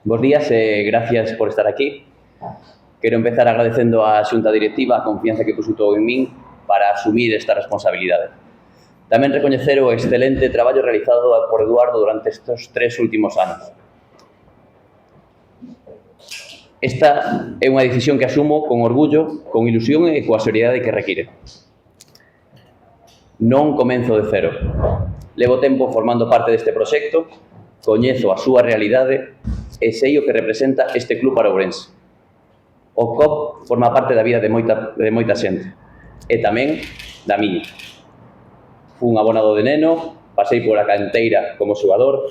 Bos días e gracias por estar aquí. Quero empezar agradecendo á xunta directiva a confianza que pusutou en min para asumir esta responsabilidade. Tamén recoñecer o excelente traballo realizado por Eduardo durante estes 3 últimos anos. Esta é unha decisión que asumo con orgullo, con ilusión e coa seriedade que require. Non comenzo de cero. Levo tempo formando parte deste proxecto, coñezo a súa realidade e sei o que representa este club para Ourense. O COP forma parte da vida de moita xente e tamén da miña. Fun abonado de neno, pasei pola canteira como xogador,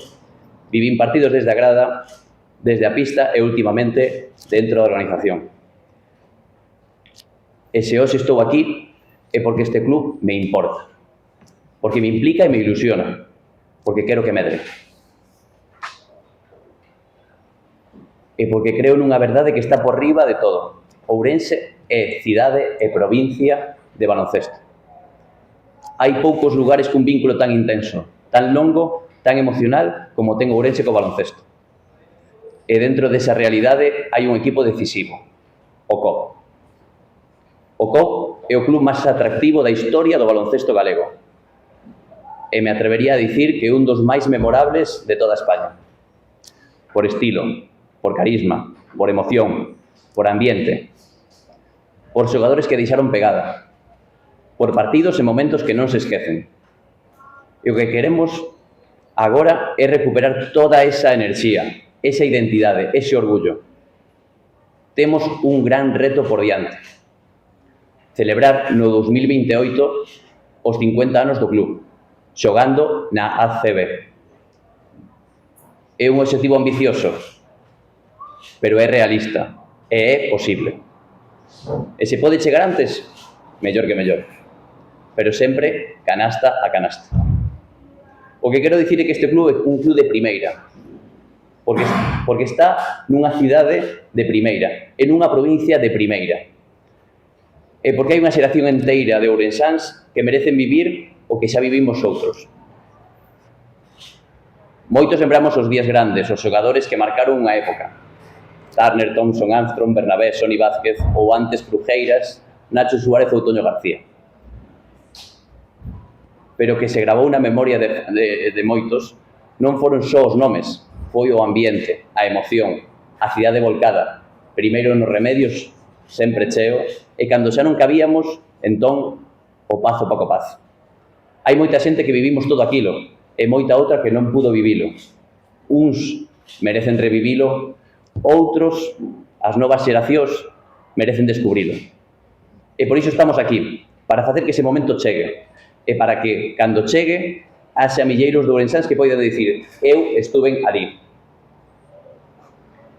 vivín partidos desde a grada, desde a pista e últimamente dentro da organización. E se hoxe estou aquí é porque este club me importa, porque me implica e me ilusiona, porque quero que medre. E porque creo nunha verdade que está por riba de todo. Ourense é cidade e provincia de baloncesto. Hai poucos lugares cun vínculo tan intenso, tan longo, tan emocional como ten Ourense co baloncesto. E dentro desa realidade hai un equipo decisivo, o COP. O COP é o club máis atractivo da historia do baloncesto galego. E me atrevería a dicir que é un dos máis memorables de toda España. Por estilo, por carisma, por emoción, por ambiente, por xogadores que deixaron pegada, por partidos e momentos que non se esquecen. E o que queremos agora é recuperar toda esa enerxía, esa identidade, ese orgullo. Temos un gran reto por diante. Celebrar no 2028 os 50 anos do club, xogando na ACB. É un obxectivo ambicioso, pero é realista e é posible. E se pode chegar antes, mellor que mellor. Pero sempre canasta a canasta. O que quero dicir é que este club é un club de primeira, porque está nunha cidade de primeira, en unha provincia de primeira. E porque hai unha xeración enteira de ourensáns que merecen vivir o que xa vivimos outros. Moitos lembramos os días grandes, os xogadores que marcaron unha época. Turner, Thompson, Armstrong, Bernabé, Sony Vázquez ou antes Crujeiras, Nacho Suárez ou Toño García. Pero que se gravou na memoria de moitos non foron só os nomes, foi o ambiente, a emoción, a cidade volcada, primeiro nos remedios, sempre cheo, e cando xa non cabíamos, entón, o Pazo Paco Paz. Hai moita xente que vivimos todo aquilo, e moita outra que non pudo vivilo. Uns merecen revivilo, outros, as novas xeracións, merecen descubrilo. E por iso estamos aquí, para facer que ese momento chegue, e para que, cando chegue, haxa milleiros de ourensáns que poidan dicir eu estuven ali.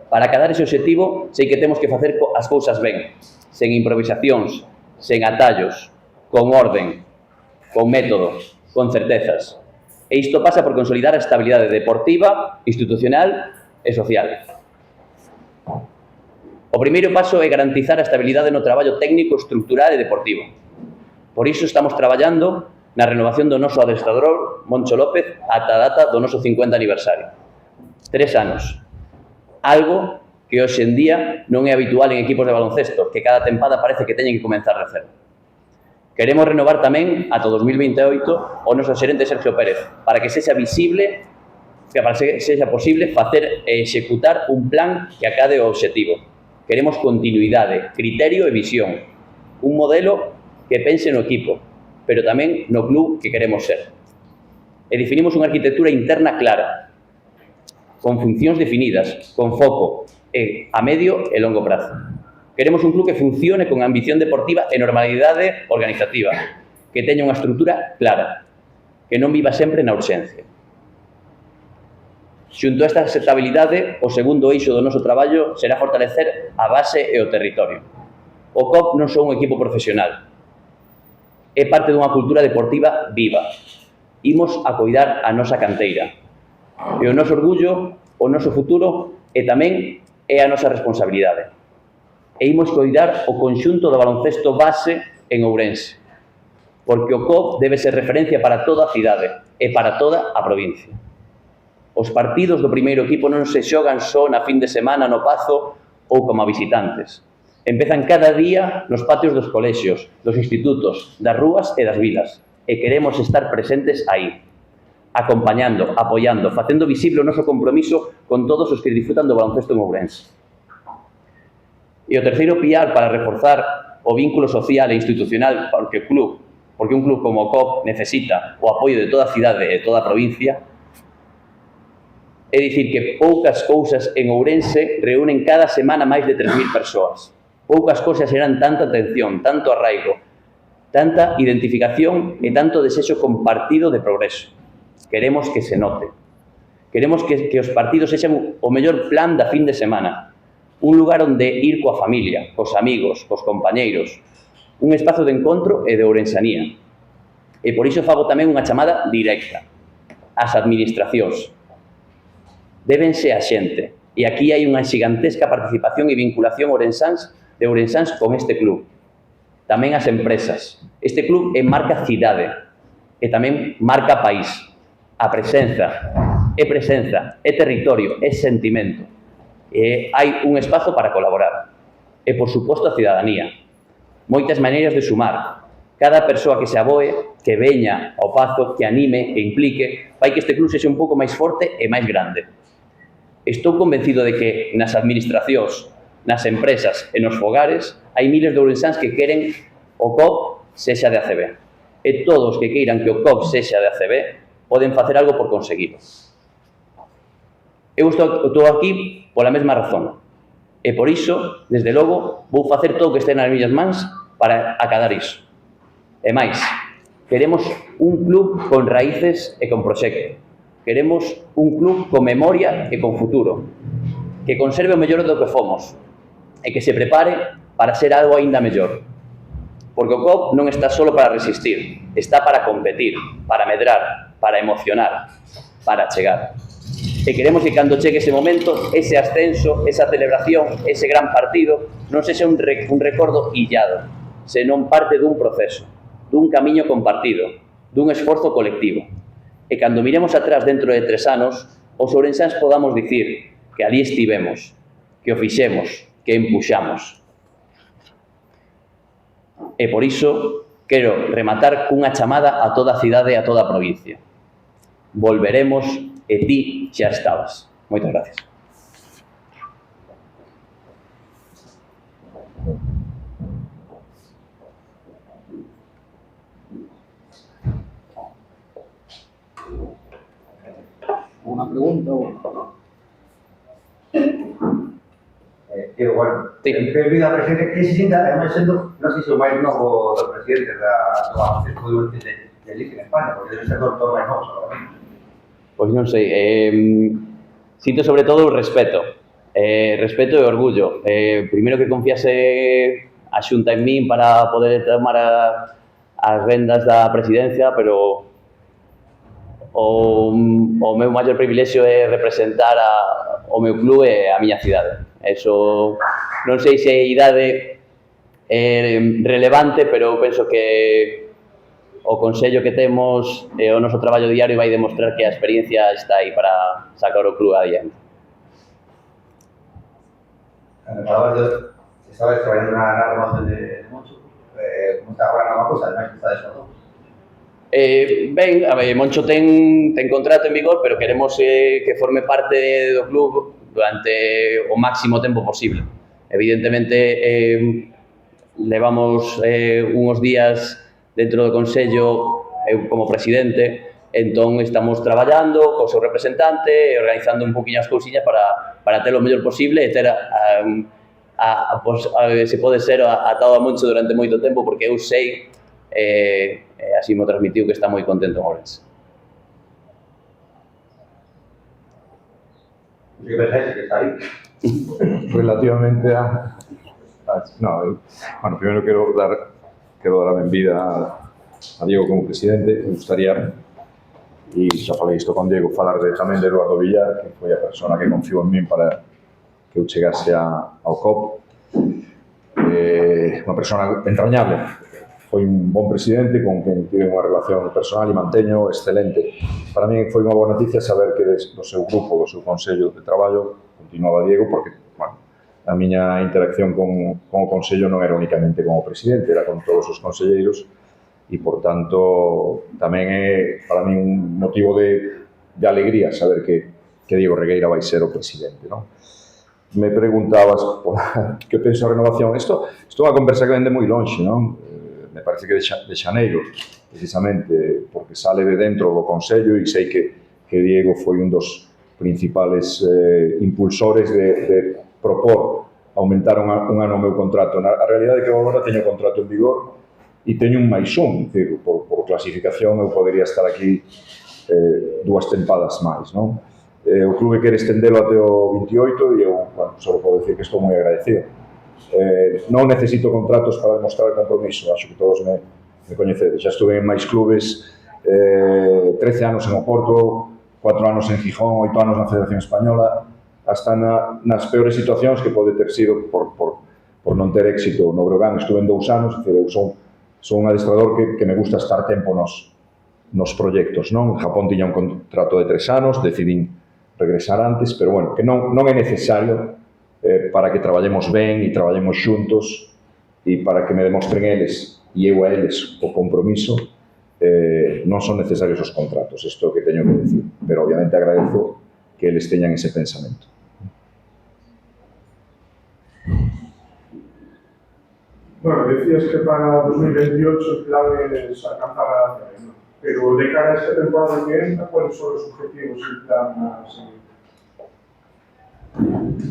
Para acadar ese obxectivo, sei que temos que facer as cousas ben, sen improvisacións, sen atallos, con orden, con método, con certezas. E isto pasa por consolidar a estabilidade deportiva, institucional e social. O primeiro paso é garantizar a estabilidade no traballo técnico, estrutural e deportivo. Por iso estamos traballando na renovación do noso adestrador, Moncho López, ata a data do noso 50 aniversario. 3 anos. Algo que hoxe en día non é habitual en equipos de baloncesto, que cada tempada parece que teñen que comenzar de cero. Queremos renovar tamén ata o 2028 o noso xerente Sergio Pérez, para que sexa visible, para que sexa posible facer e executar un plan que acade o obxectivo. Queremos continuidade, criterio e visión. Un modelo que pense no equipo, pero tamén no club que queremos ser. E definimos unha arquitectura interna clara, con funcións definidas, con foco a medio e longo prazo. Queremos un club que funcione con ambición deportiva e normalidade organizativa, que teña unha estrutura clara, que non viva sempre na urxencia. Xunto a esta estabilidade, o segundo eixo do noso traballo será fortalecer a base e o territorio. O COP non só un equipo profesional, é parte dunha cultura deportiva viva. Imos a coidar a nosa canteira. E o noso orgullo, o noso futuro, e tamén é a nosa responsabilidade. E imos coidar o conxunto do baloncesto base en Ourense, porque o COP debe ser referencia para toda a cidade e para toda a provincia. Os partidos do primeiro equipo non se xogan só na fin de semana no Pazo ou como visitantes. Empezan cada día nos patios dos colexios, dos institutos, das rúas e das vilas. E queremos estar presentes aí, acompañando, apoiando, facendo visible o noso compromiso con todos os que disfrutan do baloncesto en Ourense. E o terceiro piar para reforzar o vínculo social e institucional porque un club como o COP necesita o apoio de toda a cidade e de toda a provincia, é dicir que poucas cousas en Ourense reúnen cada semana máis de 3.000 persoas. Poucas cousas xeran tanta atención, tanto arraigo, tanta identificación e tanto desexo compartido de progreso. Queremos que se note. Queremos que os partidos sexan o mellor plan da fin de semana. Un lugar onde ir coa familia, cos amigos, cos compañeiros. Un espazo de encontro e de ourensanía. E por iso fago tamén unha chamada directa ás administracións. Débense a xente. E aquí hai unha xigantesca participación e vinculación de ourensáns con este club. Tamén as empresas. Este club marca cidade e tamén marca país. A presenza, é territorio, é sentimento. E hai un espazo para colaborar. E, por suposto, a cidadanía. Moitas maneiras de sumar. Cada persoa que se aboe, que veña ao Pazo, que anime, que implique, fai que este club sexa un pouco máis forte e máis grande. Estou convencido de que nas administracións, nas empresas e nos fogares hai miles de ourensáns que queren o COP sexa de ACB. E todos que queiran que o COP sexa de ACB poden facer algo por conseguirlo. Eu estou aquí pola mesma razón. E por iso, desde logo, vou facer todo o que este nas miñas mans para acadar iso. E máis, queremos un club con raíces e con proxecto. Queremos un club con memoria e con futuro, que conserve o mellor do que fomos e que se prepare para ser algo aínda mellor. Porque o COP non está solo para resistir, está para competir, para medrar, para emocionar, para chegar. E queremos que cando chegue ese momento, ese ascenso, esa celebración, ese gran partido, non sexa un recordo illado, senón parte dun proceso, dun camiño compartido, dun esforzo colectivo. E cando miremos atrás dentro de 3 anos, os ourensáns podamos dicir que ali estivemos, que o fixemos, que empuxamos. E por iso quero rematar cunha chamada a toda a cidade e a toda a provincia. Volveremos e ti xa estabas. Moitas gracias. Unha pregunta ou... Digo, bueno, Sí. Benvido ao presidente, que se sinta, además sendo, non sei se o máis novo do presidente da baloncesto de Liga en España, porque debe ser todo máis novo, seguramente. Pois non sei, sinto sobre todo o respeto, respeto e orgullo. Primeiro que confiase a Xunta en min para poder tomar as rendas da presidencia, pero o meu maior privilexio é representar o meu club e a miña cidade. Eso non sei se a idade é relevante, pero eu penso que o consello que temos e o noso traballo diario vai demostrar que a experiencia está aí para sacar o club adiante. Estabas traballando na renovación de Moncho, como está agora a nova cosa, además que está desfadado. Ben, a ver, Moncho ten contrato en vigor, pero queremos que forme parte do club durante o máximo tempo posible. Evidentemente, levamos uns días dentro do Consello, eu como presidente, entón estamos traballando co seu representante e organizando un poquinho as cousiñas para ter o mellor posible e ter se pode ser atado a Moncho durante moito tempo, porque eu sei, así me transmitiu que está moi contento en Ourense. ¿Qué pensáis que está ahí? Relativamente a... No, bueno, primero quero dar a benvida a Diego como presidente. Me gustaría, e xa falei isto con Diego, falar tamén de Eduardo Villar, que foi a persona que confiou en min para que eu chegase ao COP. Unha persona entrañable, foi un bon presidente con quen tive unha relación personal e manteño excelente. Para mí foi unha boa noticia saber que do seu grupo, do seu consello de traballo, continuaba Diego, porque, bueno, a miña interacción con o consello non era únicamente como presidente, era con todos os conselleiros e, por tanto, tamén é para mí un motivo de alegría saber que Diego Regueira vai ser o presidente, non? Me preguntabas por que penso a renovación. Isto é unha conversa que vende moi longe, non? Me parece que de xaneiro, precisamente, porque sale de dentro do Consello e sei que Diego foi un dos principales impulsores de propor aumentar un ano o meu contrato. A realidade é que agora teño contrato en vigor e teño un máis un, por clasificación eu podería estar aquí 2 tempadas máis, non? O clube quere estendelo até o 28 e eu, bueno, só podo decir que estou moi agradecido. Non necesito contratos para demostrar compromiso, acho que todos me coñecedes. Xa estuve en máis clubes, 13 anos en Oporto, 4 anos en Gijón, 8 anos na Federación Española, hasta nas peores situacións que pode ter sido por non ter éxito. No Breogán estuve en 2 anos, eu son un adestrador que me gusta estar tempo nos proxectos, non? En Japón tiña un contrato de 3 anos, decidín regresar antes, pero bueno, que non é necesario para que traballemos ben e traballemos xuntos e para que me demostren eles e eu a eles o compromiso, non son necesarios os contratos, isto é o que teño que decir, pero obviamente agradezo que eles teñan ese pensamento. Bueno, decías que para 2028 el plan es alcanzar a la CRE, ¿no? Pero de cara a esta temporada que entra, ¿cuáles son los objetivos y el plan a seguir?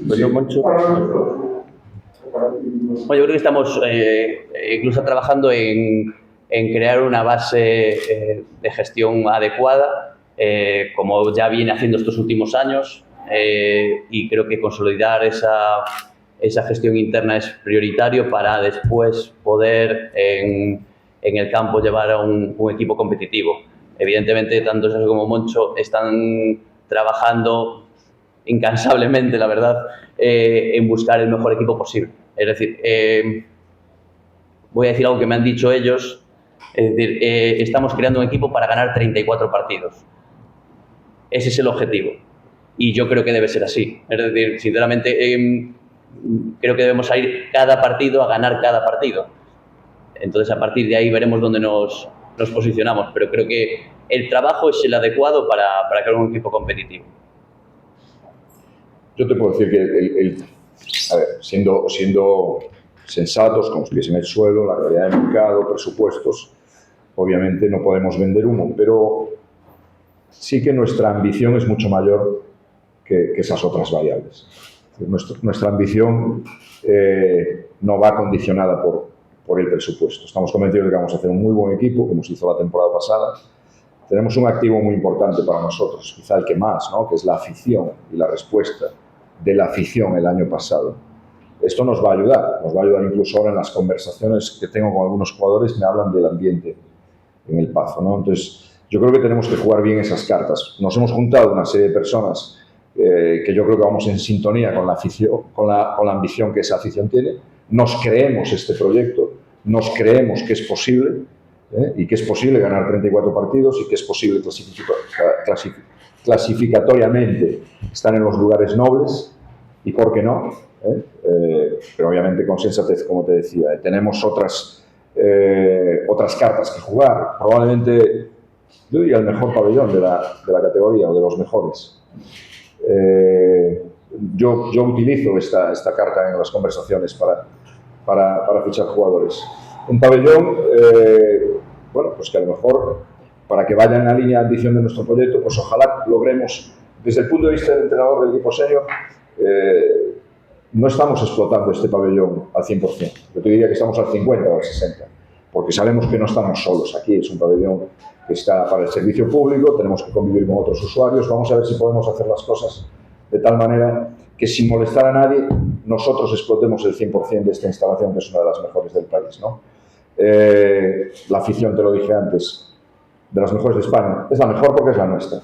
Bueno, Moncho. Bueno, yo creo que estamos incluso trabajando en crear una base de gestión adecuada, como ya viene haciendo estos últimos años, y creo que consolidar esa gestión interna es prioritario para después poder en el campo llevar a un equipo competitivo. Evidentemente, tanto Sergio como Moncho están trabajando incansablemente, la verdad, en buscar el mejor equipo posible. Es decir, voy a decir algo que me han dicho ellos, es decir, estamos creando un equipo para ganar 34 partidos. Ese es el objetivo y yo creo que debe ser así. Es decir, sinceramente, creo que debemos ir cada partido a ganar cada partido. Entonces, a partir de ahí veremos dónde nos posicionamos, pero creo que el trabajo es el adecuado para crear un equipo competitivo. Yo te puedo decir que, a ver, siendo sensatos, con los pies en el suelo, la realidad del mercado, presupuestos, obviamente no podemos vender humo, pero sí que nuestra ambición es mucho mayor que esas otras variables. Nuestra ambición no va condicionada por el presupuesto. Estamos convencidos de que vamos a hacer un muy buen equipo, como se hizo la temporada pasada. Tenemos un activo muy importante para nosotros, quizá el que más, ¿no? Que es la afición y la respuesta de la afición el año pasado. Esto nos va a ayudar incluso ahora en las conversaciones que tengo con algunos jugadores, me hablan del ambiente en el Pazo, ¿no? Entonces, yo creo que tenemos que jugar bien esas cartas. Nos hemos juntado una serie de personas que yo creo que vamos en sintonía con la afición, con la ambición que esa afición tiene. Nos creemos este proyecto, nos creemos que es posible, y que es posible ganar 34 partidos y que es posible clasificatoriamente estar en los lugares nobles y por qué no, pero obviamente con sensatez, como te decía. Tenemos otras cartas que jugar, probablemente yo diría el mejor pabellón de la categoría o de los mejores. Yo utilizo esta carta en las conversaciones para fichar jugadores. Un pabellón, bueno, pues que a lo mejor, para que vaya en la línea de ambición de nuestro proyecto, pues ojalá logremos, desde el punto de vista del entrenador del equipo senior, no estamos explotando este pabellón al 100%. Yo te diría que estamos al 50 o al 60, porque sabemos que no estamos solos aquí. Es un pabellón que está para el servicio público, tenemos que convivir con otros usuarios. Vamos a ver si podemos hacer las cosas de tal manera que, sin molestar a nadie, nosotros explotemos el 100% de esta instalación, que es una de las mejores del país, ¿no? La afición, te lo dije antes, de las mejores de España. Es la mejor porque es la nuestra.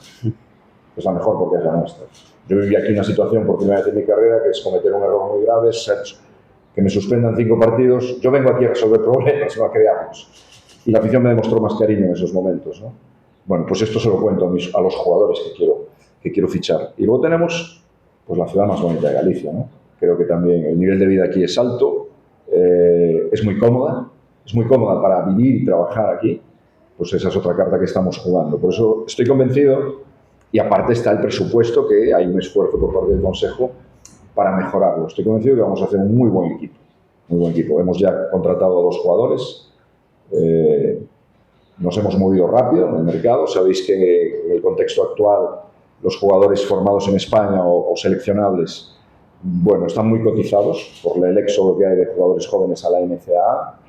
Es la mejor porque es la nuestra. Yo viví aquí una situación por primera vez en mi carrera, que es cometer un error muy grave, que me suspendan 5 partidos. Yo vengo aquí a resolver problemas, no a crearlos. y la afición me demostró más cariño en esos momentos, ¿no? Bueno, pues esto se lo cuento a los jugadores que quiero fichar. Y luego tenemos pues, la ciudad más bonita de Galicia, ¿no? Creo que también el nivel de vida aquí es alto, es muy cómoda para vivir y trabajar aquí. Pues esa es otra carta que estamos jugando. Por eso estoy convencido, y aparte está el presupuesto, que hay un esfuerzo por parte del Consejo para mejorarlo. Estoy convencido que vamos a hacer un muy buen equipo. Muy buen equipo. Hemos ya contratado a 2 jugadores. Nos hemos movido rápido en el mercado. Sabéis que en el contexto actual los jugadores formados en España o seleccionables, bueno, están muy cotizados por el éxodo que hay de jugadores jóvenes a la NCAA.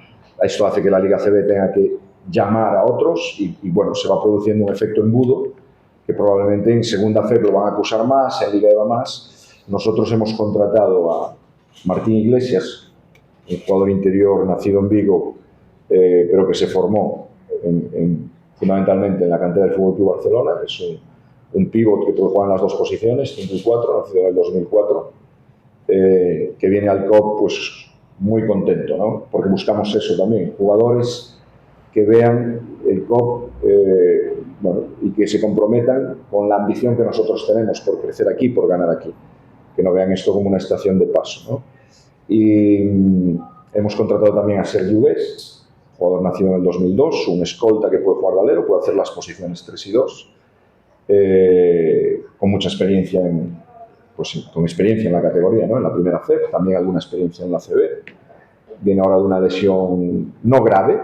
Esto hace que la Liga CB tenga que llamar a otros y bueno, se va produciendo un efecto embudo que probablemente en segunda FEB lo van a acusar más, en Liga EVA más. Nosotros hemos contratado a Martín Iglesias, un jugador interior nacido en Vigo, pero que se formó fundamentalmente en la cantera del FC Barcelona. Es un pívot que puede jugar en las 2 posiciones, 5 y 4, nacido en el 2004, que viene al COP pues muy contento, ¿no? Porque buscamos eso también, jugadores que vean el COP bueno, y que se comprometan con la ambición que nosotros tenemos por crecer aquí, por ganar aquí, que no vean esto como una estación de paso, ¿no? Y hemos contratado también a Sergio Ves, jugador nacido en el 2002, un escolta que puede jugar de alero, puede hacer las posiciones 3 y 2, con mucha experiencia con experiencia en la categoría, ¿no? En la primera FEB, también alguna experiencia en la CB. Viene ahora de una lesión no grave,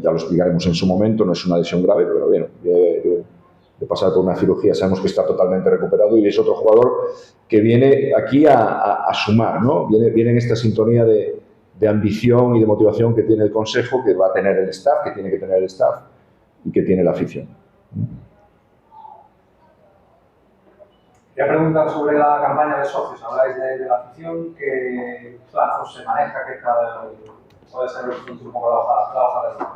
ya lo explicaremos en su momento, no es una lesión grave, pero bueno, de pasar por una cirugía sabemos que está totalmente recuperado y es otro jugador que viene aquí a sumar, ¿no? Viene en esta sintonía de ambición y de motivación que tiene el Consejo, que va a tener el staff, que tiene que tener el staff y que tiene la afición. Quería preguntar sobre la campaña de socios. Habláis de la afición, ¿qué plazos se maneja? ¿Qué puede ser un poco la hoja de ruta?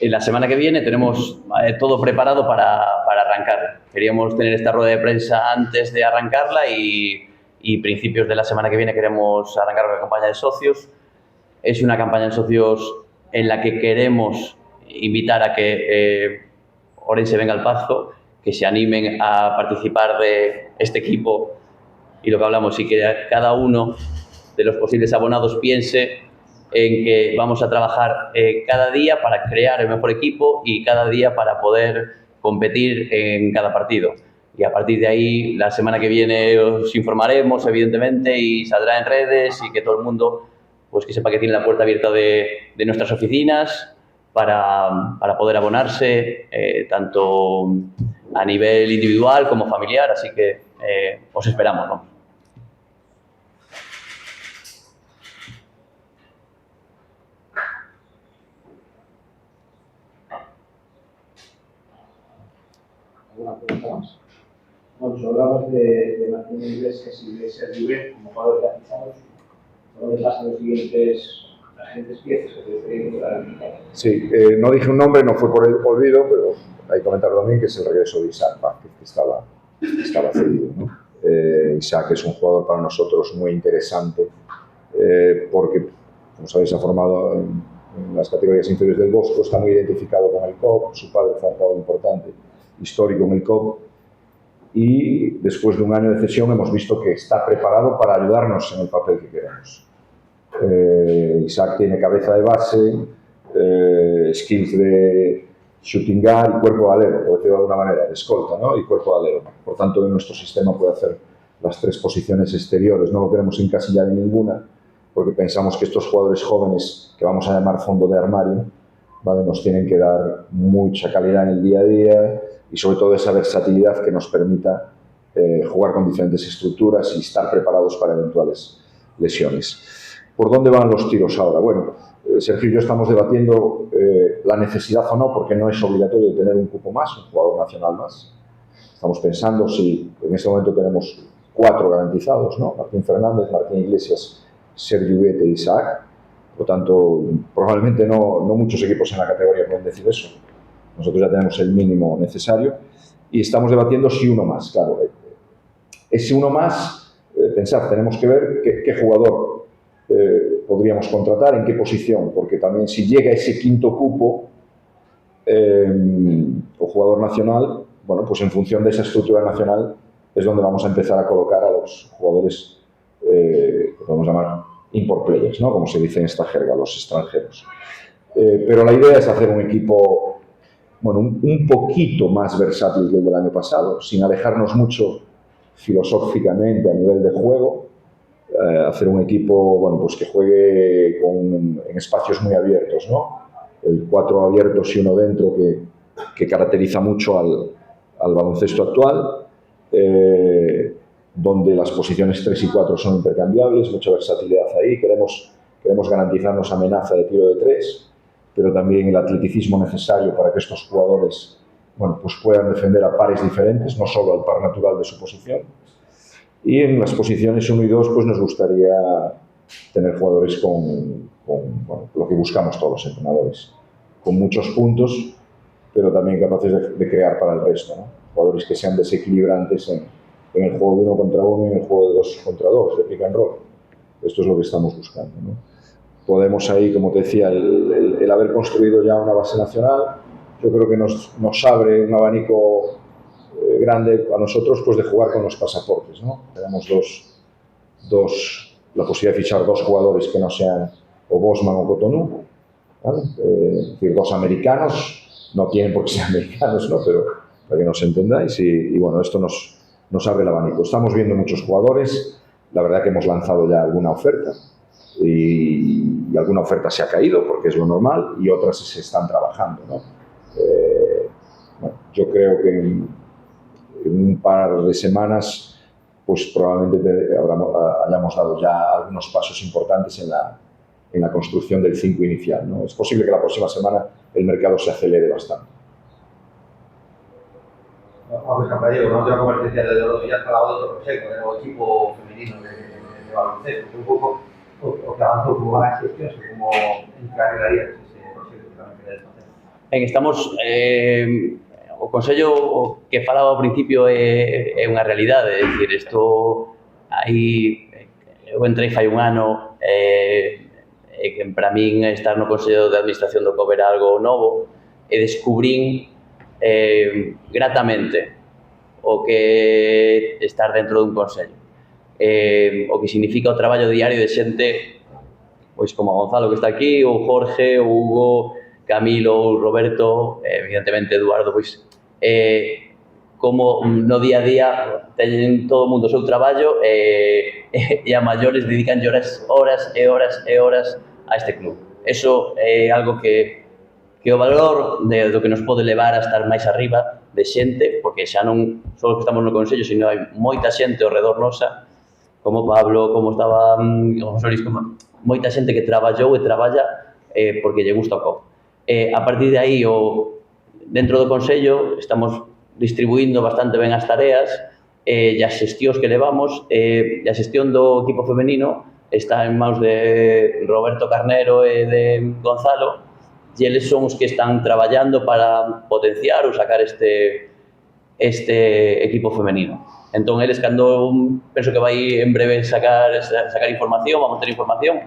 En la semana que viene tenemos todo preparado para arrancar. Queríamos tener esta rueda de prensa antes de arrancarla y principios de la semana que viene queremos arrancar con la campaña de socios. Es una campaña de socios en la que queremos invitar a que Orense venga al Pazo, que se animen a participar de este equipo y lo que hablamos, y que cada uno de los posibles abonados piense en que vamos a trabajar cada día para crear el mejor equipo y cada día para poder competir en cada partido. Y a partir de ahí, la semana que viene os informaremos, evidentemente, y saldrá en redes y que todo el mundo pues que sepa que tiene la puerta abierta de nuestras oficinas para poder abonarse, tanto a nivel individual como familiar, así que os esperamos, ¿no? ¿Alguna pregunta más? Bueno, pues hablamos de Martín Iglesias y de Sergio Ves como jugadores aficionados. ¿Dónde pasan los siguientes piezas que te prefieren? Sí, no dije un nombre, no fue por el olvido, pero hay que comentar también que es el regreso de Isaac Vázquez, que estaba cedido, ¿no? Isaac es un jugador para nosotros muy interesante porque, como sabéis, ha formado en las categorías inferiores del Bosco, está muy identificado con el COP, su padre fue un jugador importante, histórico en el COP, y después de un año de cesión hemos visto que está preparado para ayudarnos en el papel que queremos. Isaac tiene cabeza de base, skills de shooting guard y cuerpo de alero, por decirlo de alguna manera, de escolta, ¿no? Y cuerpo de alero. Por tanto, en nuestro sistema puede hacer las 3 posiciones exteriores, no lo queremos encasillar en ninguna, porque pensamos que estos jugadores jóvenes, que vamos a llamar fondo de armario, ¿vale? Nos tienen que dar mucha calidad en el día a día y sobre todo esa versatilidad que nos permita jugar con diferentes estructuras y estar preparados para eventuales lesiones. ¿Por dónde van los tiros ahora? Bueno, Sergio y yo estamos debatiendo la necesidad o no, porque no es obligatorio tener un cupo más, un jugador nacional más. Estamos pensando si en este momento tenemos 4 garantizados, ¿no? Martín Fernández, Martín Iglesias, Sergio Vete e Isaac. Por tanto, probablemente no muchos equipos en la categoría pueden decir eso. Nosotros ya tenemos el mínimo necesario y estamos debatiendo si uno más, claro. Ese uno más, pensad, tenemos que ver qué jugador podríamos contratar, en qué posición, porque también si llega ese quinto cupo o jugador nacional, bueno, pues en función de esa estructura nacional es donde vamos a empezar a colocar a los jugadores que podemos llamar import players, ¿no? Como se dice en esta jerga, los extranjeros. Pero la idea es hacer un equipo, bueno, un poquito más versátil que el del año pasado, sin alejarnos mucho filosóficamente a nivel de juego, hacer un equipo, bueno, pues que juegue en espacios muy abiertos, ¿no? El 4 abiertos y 1 dentro que caracteriza mucho al baloncesto actual, donde las posiciones 3 y 4 son intercambiables, mucha versatilidad ahí, queremos garantizarnos amenaza de tiro de 3, pero también el atleticismo necesario para que estos jugadores, bueno, pues puedan defender a pares diferentes, no solo al par natural de su posición. Y en las posiciones 1 y 2 pues nos gustaría tener jugadores con bueno, lo que buscamos todos los entrenadores, con muchos puntos, pero también capaces de crear para el resto, ¿no? Jugadores que sean desequilibrantes en el juego de 1 contra 1 y en el juego de 2 contra 2, de pick and roll. Esto es lo que estamos buscando, ¿no? Podemos ahí, como te decía, el haber construido ya una base nacional, yo creo que nos abre un abanico grande a nosotros pues de jugar con los pasaportes, ¿no? Tenemos la posibilidad de fichar 2 jugadores que no sean o Bosman o Cotonou, ¿vale? Es decir, 2 americanos, no tienen por qué ser americanos, ¿no? Pero para que nos entendáis y bueno, esto nos abre el abanico. Estamos viendo muchos jugadores, la verdad que hemos lanzado ya alguna oferta y alguna oferta se ha caído porque es lo normal y otras se están trabajando, ¿no? Bueno, yo creo que en un par de semanas pues probablemente hayamos dado ya algunos pasos importantes en la construcción del 5 inicial, ¿no? Es posible que la próxima semana el mercado se acelere bastante. Vamos a ver, una última competencia de Eduardo Villar-Calado de otro proyecto, el equipo femenino de baloncesto, un pouco o que avanzou como van as cuestións e como encarregarías ese proxecto que tamén queredes facer. Ben, estamos, o Consello que falaba ao principio é unha realidade, é dicir, isto aí, eu entrei fai un ano que para min estar no Consello de Administración do COB era algo novo e descubrín gratamente o que estar dentro dun Consello, o que significa o traballo diario de xente pois como Gonzalo que está aquí, ou Jorge, ou Hugo, Camilo, ou Roberto, evidentemente Eduardo, pois como no día a día teñen todo o mundo o seu traballo e a maiores dedican horas e horas e horas a este club. Eso é algo que o valor do que nos pode levar a estar máis arriba de xente, porque xa non só que estamos no Consello, sino hai moita xente ao redor nosa, como Pablo, como estaba José Luis, como moita xente que traballou e traballa porque lle gusta o COB. A partir de aí, dentro do Consello, estamos distribuindo bastante ben as tareas e as xestións que levamos, e a xestión do equipo femenino está en maus de Roberto Carnero e de Gonzalo, e eles son os que están traballando para potenciar ou sacar este equipo femenino. Entón, eles, cando penso que vai en breve sacar información, vamos ter información,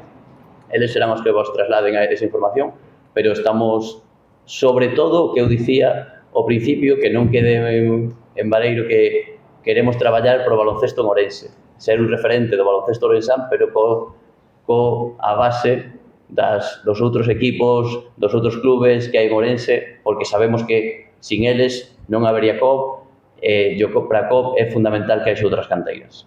eles serán os que vos trasladen a esa información, pero estamos, sobre todo, o que eu dicía ao principio, que non quede en Vareiro que queremos traballar pro baloncesto en Ourense, ser un referente do baloncesto ourensán, pero a base dos outros equipos, dos outros clubes que hai en Ourense, porque sabemos que sin eles non habería COB, e para COB é fundamental que haxe outras canteiras.